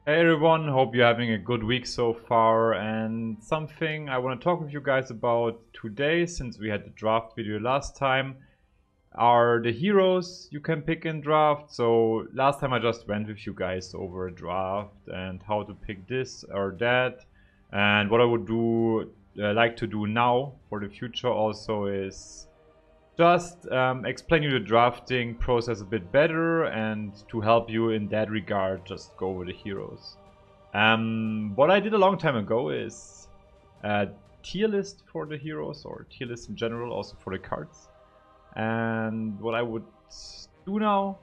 Hey everyone, hope you're having a good week so far, and something I want to talk with you guys about today, since we had the draft video last time, are the heroes you can pick in draft. So last time I just went with you guys over a draft and how to pick this or that, and what I would do, like to do now for the future also is just explain you the drafting process a bit better, and to help you in that regard, just go over the heroes. What I did a long time ago is a tier list for the heroes, or tier list in general, also for the cards. And what I would do now,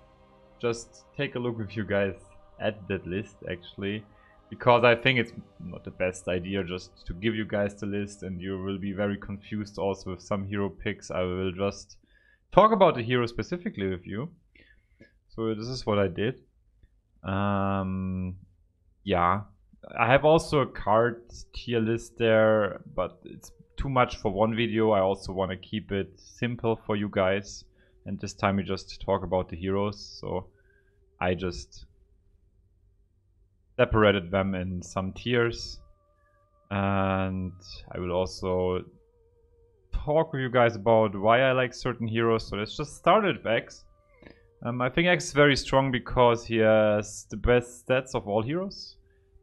just take a look with you guys at that list actually, because I think it's not the best idea just to give you guys the list and you will be very confused also with some hero picks. I will just talk about the hero specifically with you. So this is what I did. Yeah, I have also a card tier list there, but it's too much for one video. I also want to keep it simple for you guys, and this time we just talk about the heroes. So I just separated them in some tiers, and I will also talk with you guys about why I like certain heroes. So let's just start with X. I think X is very strong because he has the best stats of all heroes,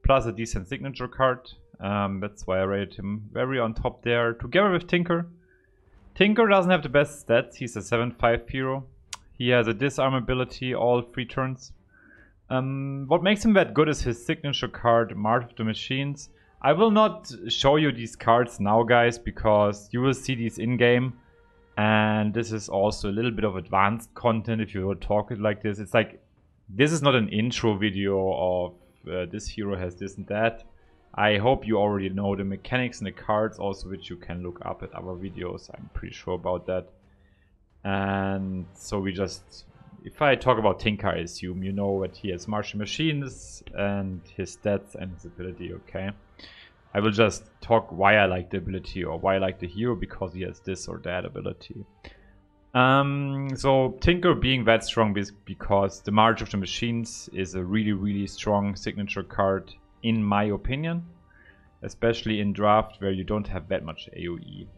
plus a decent signature card. That's why I rated him very on top there, together with Tinker. Tinker doesn't have the best stats. He's a 7/5 hero. He has a disarm ability all 3 turns. What makes him that good is his signature card, March of the Machines. I will not show you these cards now, guys, because you will see these in-game. And this is also a little bit of advanced content if you will talk it like this. It's like, this is not an intro video of this hero has this and that. I hope you already know the mechanics and the cards also, which you can look up at other videos. I'm pretty sure about that. And so we just... If I talk about Tinker, I assume you know that he has martial machines and his stats and his ability, okay? I will just talk why I like the ability or why I like the hero, because he has this or that ability. So Tinker being that strong is because the March of the Machines is a really strong signature card, in my opinion. Especially in draft where you don't have that much AoE.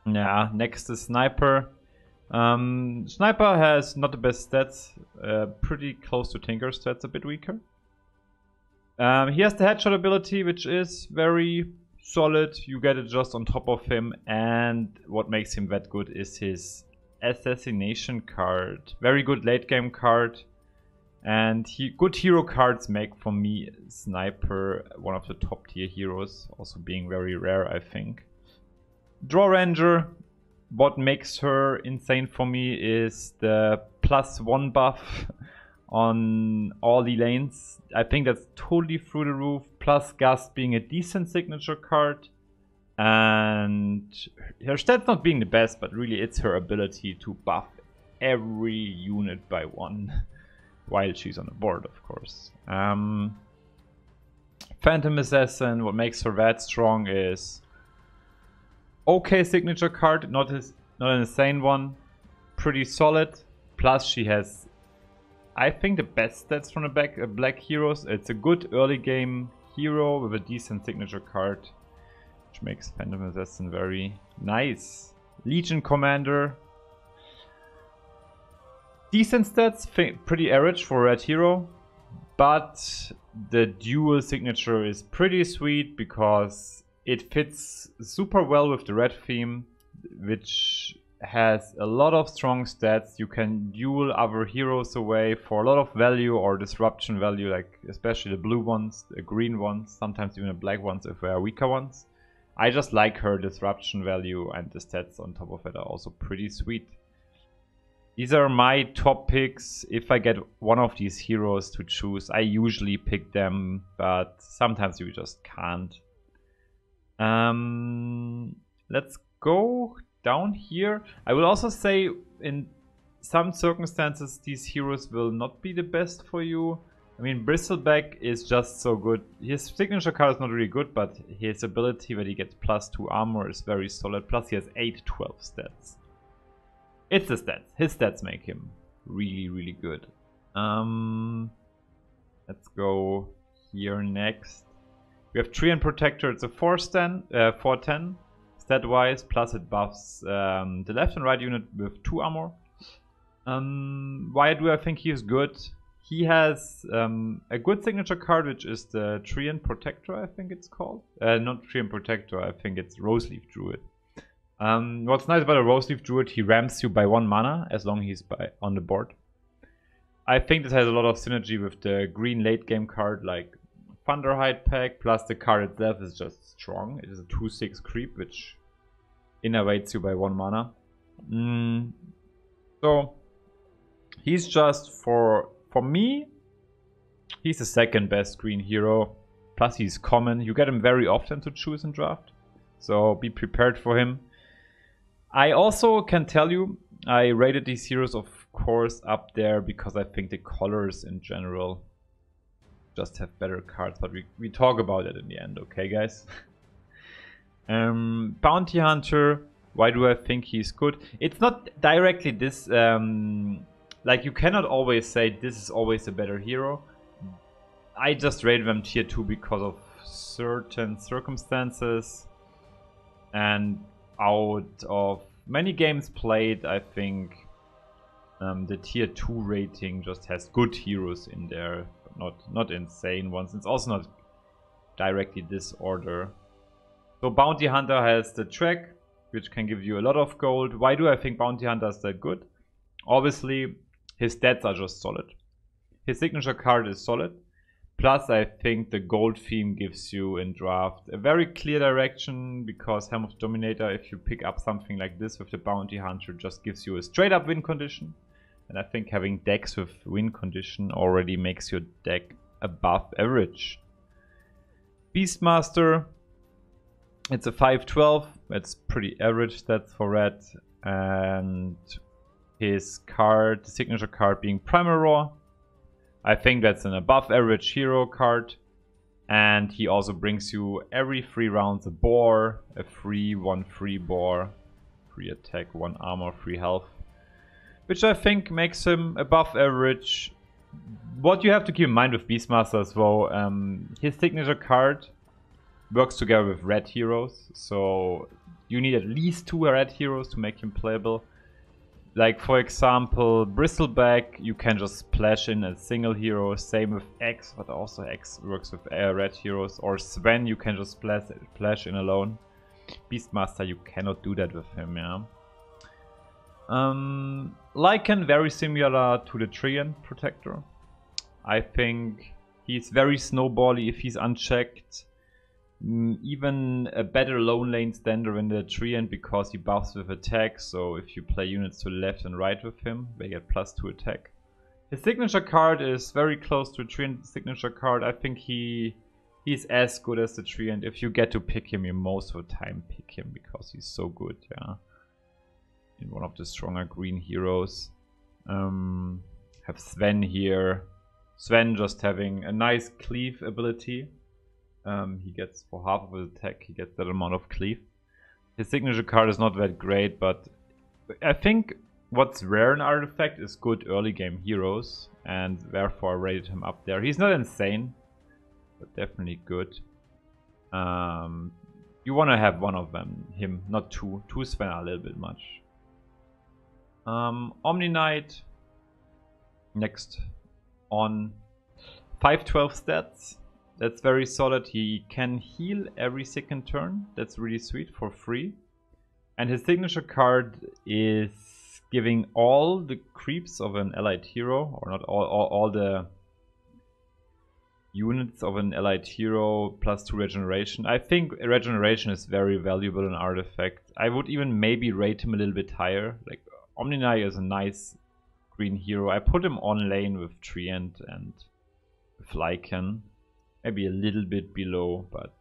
Yeah, next is Sniper. Sniper has not the best stats, pretty close to Tinker's stats, a bit weaker. He has the headshot ability, which is very solid. You get it just on top of him, and what makes him that good is his assassination card. Very good late game card, and good hero cards make for me Sniper one of the top tier heroes, also being very rare, I think. Draw Ranger. What makes her insane for me is the +1 buff on all the lanes. I think that's totally through the roof. Plus Gust being a decent signature card. And her stats not being the best, but really it's her ability to buff every unit by 1. While she's on the board, of course. Phantom Assassin, what makes her that strong is... okay signature card, not an insane one. Pretty solid. Plus she has, I think, the best stats from the black heroes. It's a good early game hero with a decent signature card, which makes Phantom Assassin very nice. Legion Commander. Decent stats, pretty average for a red hero. But the dual signature is pretty sweet because it fits super well with the red theme, which has a lot of strong stats. You can duel other heroes away for a lot of value or disruption value, like especially the blue ones, the green ones, sometimes even the black ones if they are weaker ones. I just like her disruption value, and the stats on top of it are also pretty sweet. These are my top picks. If I get one of these heroes to choose, I usually pick them, but sometimes you just can't. Let's go down here. I will also say in some circumstances these heroes will not be the best for you. I mean, Bristleback is just so good. His signature card is not really good, but his ability that he gets +2 armor is very solid. Plus he has 8/12 stats. It's the stats. His stats make him really good. Let's go here next. We have Treant Protector. It's a 410 stat-wise, plus it buffs the left and right unit with 2 armor. Why do I think he is good? He has a good signature card, which is the Treant Protector, I think it's called. Not Treant Protector, I think it's Roseleaf Druid. What's nice about a Roseleaf Druid, he ramps you by 1 mana as long as he's on the board. I think this has a lot of synergy with the green late game card like Thunderhide Pack, plus the card itself is just strong. It is a 2/6 creep, which innervates you by 1 mana. So he's just for me, he's the second best green hero. Plus he's common. You get him very often to choose in draft, so be prepared for him. I also can tell you, I rated these heroes of course up there because I think the colors in general just have better cards, but we talk about it in the end, okay guys? Bounty Hunter, why do I think he's good? It's not directly this, like you cannot always say this is always a better hero. I just rated them tier 2 because of certain circumstances, and out of many games played, I think the tier 2 rating just has good heroes in there, but not insane ones. It's also not directly this order. So Bounty Hunter has the track, which can give you a lot of gold. Why do I think Bounty Hunter is that good? Obviously, his stats are just solid. His signature card is solid. Plus, I think the gold theme gives you in draft a very clear direction, because Helm of Dominator, if you pick up something like this with the Bounty Hunter, just gives you a straight up win condition. And I think having decks with win condition already makes your deck above average. Beastmaster, it's a 5/12. That's pretty average stats for red. And his card, the signature card being Primal Roar. I think that's an above average hero card. And he also brings you every 3 rounds a boar, a free 1/3 boar, 3 attack, 1 armor, 3 health, which I think makes him above average. What you have to keep in mind with Beastmasters though, his signature card works together with red heroes, so you need at least 2 red heroes to make him playable. Like for example, Bristleback, you can just splash in a single hero, same with X, but also X works with red heroes. Or Sven, you can just splash in alone. Beastmaster, you cannot do that with him, yeah. Lycan, very similar to the Treant Protector. I think he's very snowbally if he's unchecked. Even a better lone lane stander than the Treant because he buffs with attack, so if you play units to left and right with him, they get +2 attack. His signature card is very close to a Treant signature card. I think he's as good as the Treant. If you get to pick him, you most of the time pick him because he's so good, yeah. In one of the stronger green heroes. Have Sven here. Sven just having a nice cleave ability. He gets, for half of his attack, he gets that amount of cleave. His signature card is not that great, but I think what's rare in Artifact is good early game heroes, and therefore I rated him up there. He's not insane, but definitely good. You want to have one of them, him, not 2. 2 Sven are a little bit much. Omni Night, next on 5/12 stats. That's very solid. He can heal every second turn. That's really sweet for free. And his signature card is giving all the creeps of an allied hero, or not all the units of an allied hero +2 regeneration. I think regeneration is very valuable in Artifact. I would even maybe rate him a little bit higher. Like Omni Night is a nice green hero. I put him on lane with Treant and with Lycan. Maybe a little bit below, but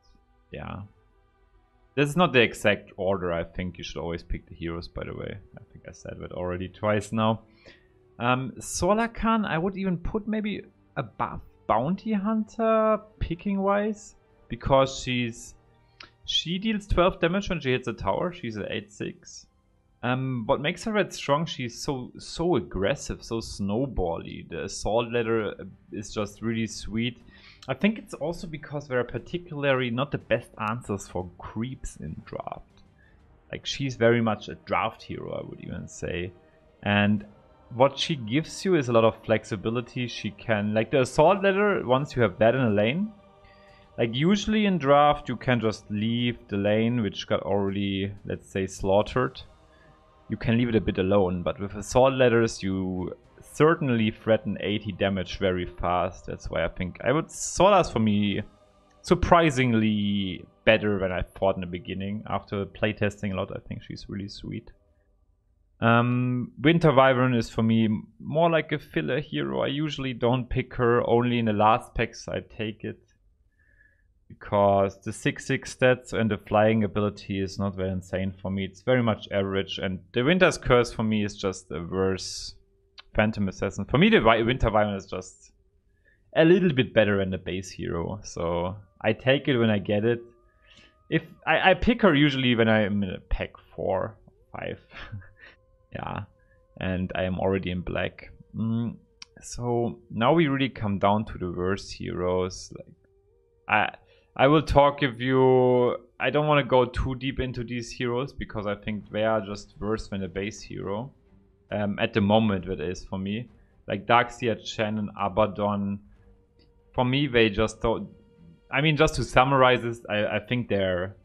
yeah. This is not the exact order. I think you should always pick the heroes, by the way. I think I said that already twice now. Solakan, I would even put maybe above Bounty Hunter, picking wise, because she deals 12 damage when she hits a tower. She's at 8/6. What makes her red strong, she's so aggressive, so snowbally. The assault ladder is just really sweet. I think it's also because there are particularly not the best answers for creeps in draft. Like, she's very much a draft hero, I would even say. And what she gives you is a lot of flexibility. She can, like the assault ladder, once you have that in a lane, like usually in draft you can just leave the lane which got already, let's say, slaughtered. You can leave it a bit alone, but with assault ladders you certainly threaten 80 damage very fast. That's why I think Sola's for me surprisingly better than I thought in the beginning. After playtesting a lot, I think she's really sweet. Winter Wyvern is for me more like a filler hero. I usually don't pick her, only in the last packs I take it. Because the 6/6 stats and the flying ability is not very insane for me. It's very much average, and the Winter's Curse for me is just a worse Phantom Assassin. For me, the Winter Wyvern is just a little bit better than the base hero, so I take it when I get it. If I pick her usually when I'm in a pack 4 or 5. Yeah, and I am already in black. So now we really come down to the worst heroes. Like I will talk if you... I don't want to go too deep into these heroes because I think they are just worse than a base hero. At the moment that is for me. Like Darkseer, Chen and Abaddon. For me they just don't... I mean, just to summarize this, I think their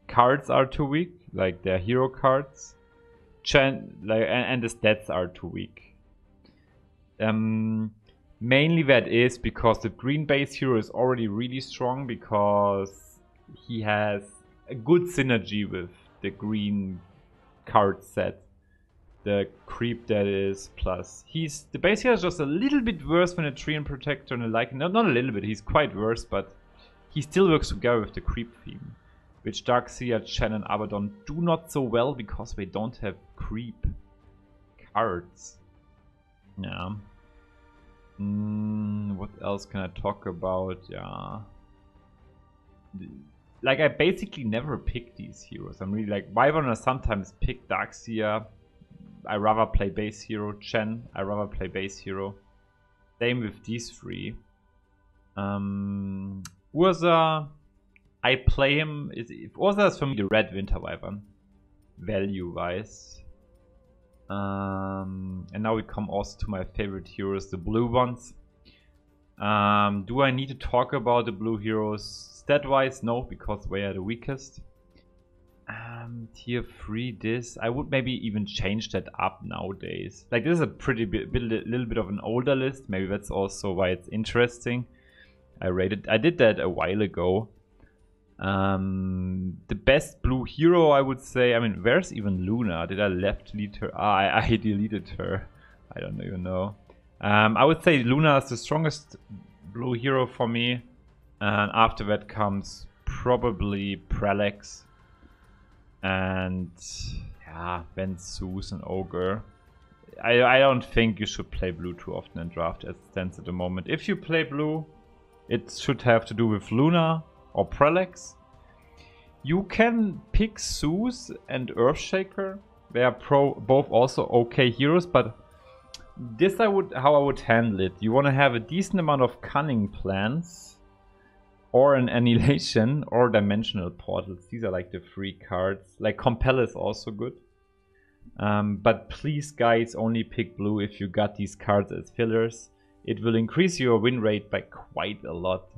cards are too weak. Like their hero cards. Chen, like, and the stats are too weak. Mainly that is because the green base hero is already really strong because he has a good synergy with the green card set. The creep that is, plus the base hero is just a little bit worse than a Treant Protector and like not a little bit, he's quite worse, but he still works together with the creep theme, which Darkseer, Chen and Abaddon do not so well because they don't have creep cards. Yeah. What else can I talk about? Yeah. Like, I basically never pick these heroes. I'm really like, Wyvern I sometimes pick Darkseer. I rather play base hero. Chen, I rather play base hero. Same with these three. Urza, I play him. Urza is for me the red Winter Wyvern, value wise. And now we come also to my favorite heroes, the blue ones. Do I need to talk about the blue heroes stat wise? No, because they are the weakest. Tier 3 this, I would maybe even change that up nowadays. Like, this is a little bit of an older list. Maybe that's also why it's interesting. I did that a while ago. The best blue hero, I would say, I mean, where's even Luna? Did I delete her? I deleted her. I don't even know. I would say Luna is the strongest blue hero for me. And after that comes probably Prelex. And yeah, then Zeus and Ogre. I don't think you should play blue too often in draft as it stands at the moment. If you play blue, it should have to do with Luna or Prelex. You can pick Zeus and Earthshaker. They are both also okay heroes, but this how I would handle it. You want to have a decent amount of cunning plans, or an annihilation, or dimensional portals. These are like the free cards. Like Compel is also good. But please guys, only pick blue if you got these cards as fillers. It will increase your win rate by quite a lot.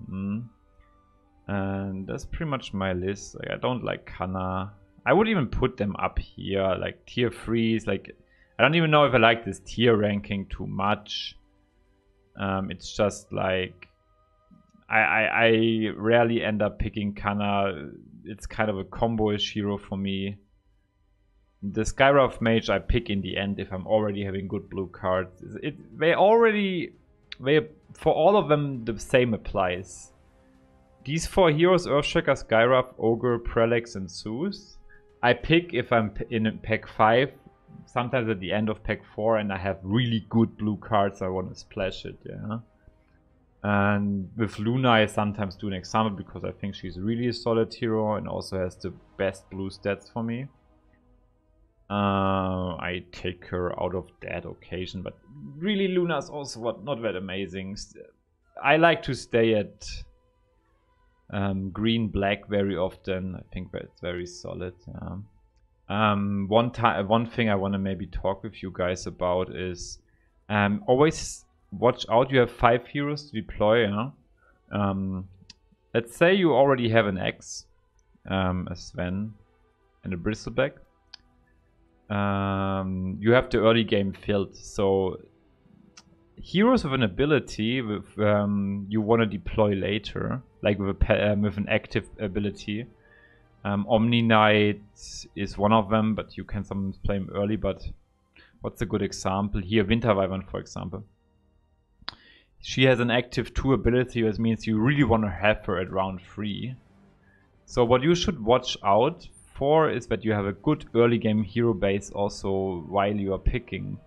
And that's pretty much my list. Like, I don't like Kana. I would even put them up here, like tier 3s. Like, I don't even know if I like this tier ranking too much. It's just like I rarely end up picking Kana. It's kind of a combo-ish hero for me. The Skywrath Mage I pick in the end if I'm already having good blue cards. For all of them the same applies. These 4 heroes, Earthshaker, Skywrath, Ogre, Prelex and Zeus, I pick if I'm in pack 5, sometimes at the end of pack 4 and I have really good blue cards I want to splash it, yeah. And with Luna I sometimes do an example because I think she's really a solid hero and also has the best blue stats for me. I take her out of that occasion, but really Luna's also not that amazing. I like to stay at green black very often. I think that's very solid. One thing I want to maybe talk with you guys about is always watch out. You have 5 heroes to deploy. Let's say you already have an X, a Sven, and a Bristleback. You have the early game filled, so heroes with an ability with you want to deploy later, like with an active ability. Omni Night is one of them, but you can sometimes play him early. But what's a good example here? Winter Wyvern, for example. She has an active 2 ability, which means you really want to have her at round 3. So what you should watch out for is that you have a good early game hero base also while you are picking.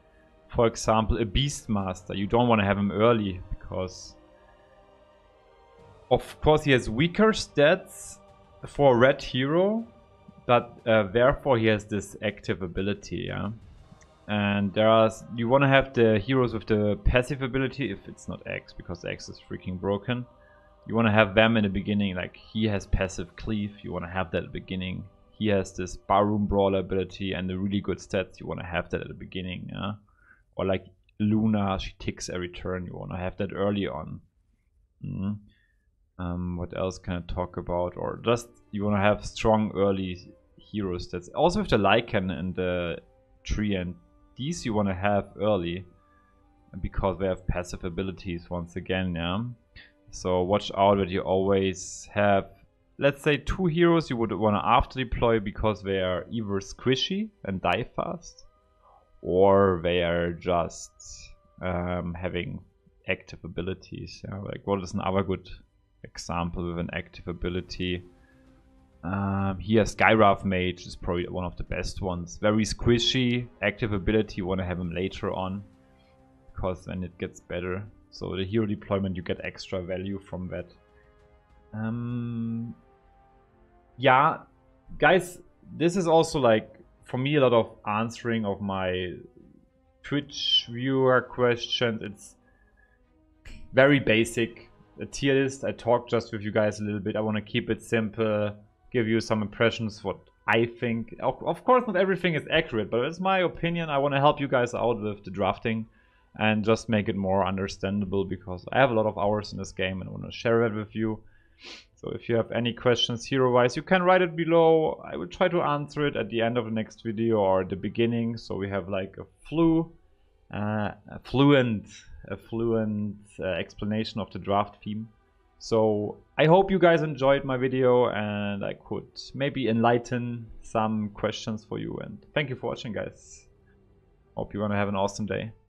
For example, a Beastmaster. You don't want to have him early because of course he has weaker stats for a red hero, but therefore he has this active ability, yeah. And you want to have the heroes with the passive ability if it's not X, because X is freaking broken. You want to have them in the beginning, like he has passive cleave, you want to have that at the beginning. He has this barroom brawler ability and the really good stats, you want to have that at the beginning, yeah. Or like Luna, she ticks every turn, you want to have that early on. What else can I talk about? Or just you want to have strong early heroes. That's also with the Lycan and the Treant. These you want to have early because they have passive abilities once again, yeah. So watch out that you always have, let's say, 2 heroes you would want to after deploy because they are either squishy and die fast, or they are just having active abilities. Yeah? Like what is another good example with an active ability? Here Skywrath Mage is probably one of the best ones. Very squishy, active ability, you want to have him later on because then it gets better. So the hero deployment, you get extra value from that. Yeah, guys, this is also like for me a lot of answering of my Twitch viewer questions. It's very basic. A tier list, I talked just with you guys a little bit. I want to keep it simple, give you some impressions, what I think. Of course, not everything is accurate, but it's my opinion. I want to help you guys out with the drafting and just make it more understandable because I have a lot of hours in this game and I want to share it with you. So if you have any questions hero-wise, you can write it below. I will try to answer it at the end of the next video or at the beginning, so we have like a fluent explanation of the draft theme. So I hope you guys enjoyed my video and I could maybe enlighten some questions for you. And thank you for watching, guys. Hope you're gonna have an awesome day.